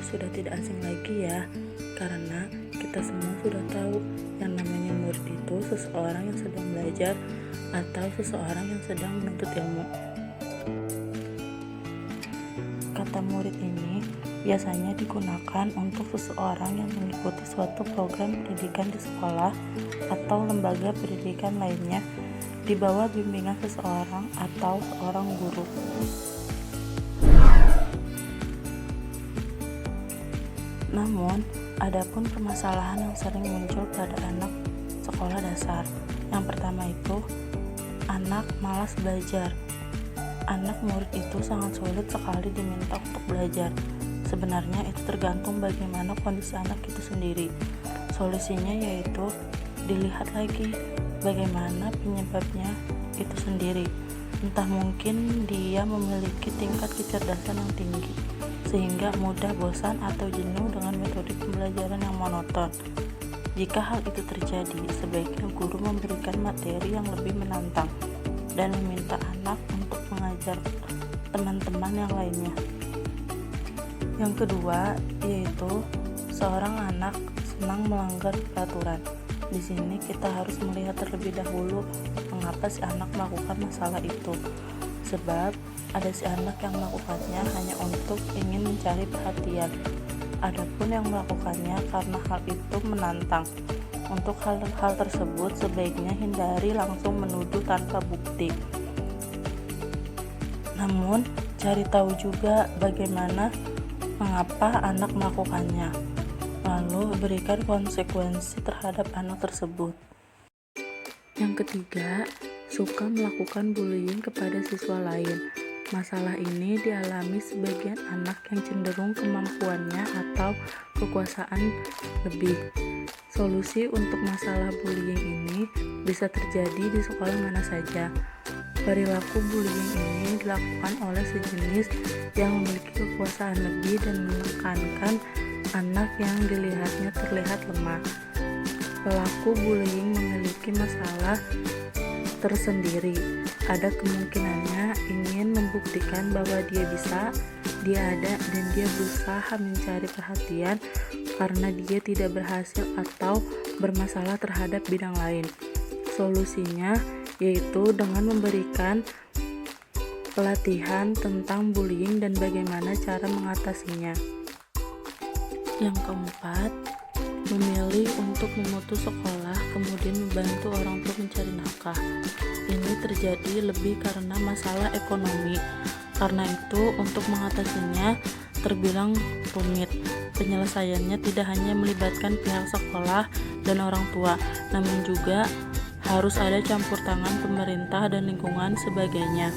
sudah tidak asing lagi ya, karena kita semua sudah tahu yang namanya murid itu seseorang yang sedang belajar atau seseorang yang sedang menuntut ilmu. Kata murid ini biasanya digunakan untuk seseorang yang mengikuti suatu program pendidikan di sekolah atau lembaga pendidikan lainnya di bawah bimbingan seseorang atau seorang guru. Namun, adapun permasalahan yang sering muncul pada anak sekolah dasar. Yang pertama itu, anak malas belajar. Anak murid itu sangat sulit sekali diminta untuk belajar. Sebenarnya itu tergantung bagaimana kondisi anak itu sendiri. Solusinya yaitu dilihat lagi bagaimana penyebabnya itu sendiri. Entah mungkin dia memiliki tingkat kecerdasan yang tinggi, sehingga mudah bosan atau jenuh dengan metode pembelajaran yang monoton. Jika hal itu terjadi, sebaiknya guru memberikan materi yang lebih menantang dan meminta anak untuk mengajar teman-teman yang lainnya. Yang kedua, yaitu seorang anak senang melanggar peraturan. Di sini kita harus melihat terlebih dahulu mengapa si anak melakukan masalah itu. Sebab ada si anak yang melakukannya hanya untuk ingin mencari perhatian. Adapun yang melakukannya karena hal itu menantang. Untuk hal-hal tersebut sebaiknya hindari langsung menuduh tanpa bukti. Namun, cari tahu juga bagaimana mengapa anak melakukannya. Lalu berikan konsekuensi terhadap anak tersebut. Yang ketiga, suka melakukan bullying kepada siswa lain. Masalah ini dialami sebagian anak yang cenderung kemampuannya atau kekuasaan lebih. Solusi untuk masalah bullying ini bisa terjadi di sekolah mana saja. Perilaku bullying ini dilakukan oleh sejenis yang memiliki kekuasaan lebih dan menekankan anak yang dilihatnya terlihat lemah. Pelaku bullying memiliki masalah tersendiri. Ada kemungkinannya ingin membuktikan bahwa dia bisa, dia ada, dan dia berusaha mencari perhatian karena dia tidak berhasil atau bermasalah terhadap bidang lain. Solusinya yaitu dengan memberikan pelatihan tentang bullying dan bagaimana cara mengatasinya. Yang keempat, memilih untuk memutus sekolah kemudian membantu orang tua mencari nafkah. Ini terjadi lebih karena masalah ekonomi. Karena itu untuk mengatasinya terbilang rumit. Penyelesaiannya tidak hanya melibatkan pihak sekolah dan orang tua, namun juga harus ada campur tangan pemerintah dan lingkungan sebagainya.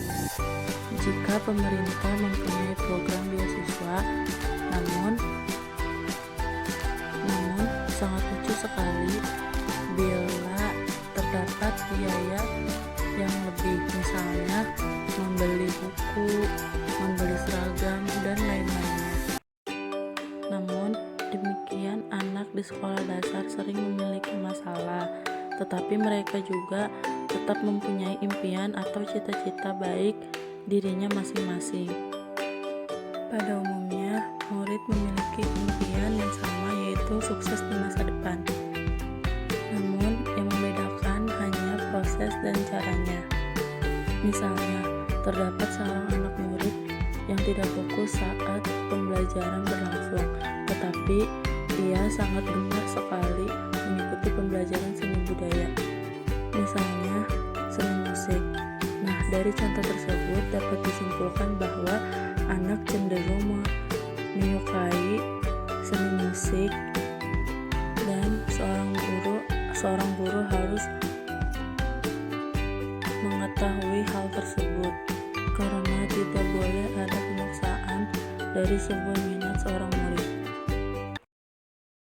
Jika pemerintah mempunyai program beasiswa, namun sangat lucu sekali bila terdapat biaya yang lebih, misalnya membeli buku, membeli seragam, dan lain-lainnya. Namun demikian, anak di sekolah dasar sering memiliki masalah, tetapi mereka juga tetap mempunyai impian atau cita-cita baik dirinya masing-masing. Pada umumnya, murid memiliki impian yang sama, yaitu sukses di masa depan. Namun, yang membedakan hanya proses dan caranya. Misalnya, terdapat seorang anak murid yang tidak fokus saat pembelajaran berlangsung, tetapi dia sangat gemar sekali mengikuti pembelajaran seni budaya. Misalnya, seni musik. Nah, dari contoh tersebut dapat disimpulkan bahwa anak cenderung menyukai seni musik dan seorang guru harus mengetahui hal tersebut karena tidak boleh ada pemaksaan dari sebuah minat seorang murid.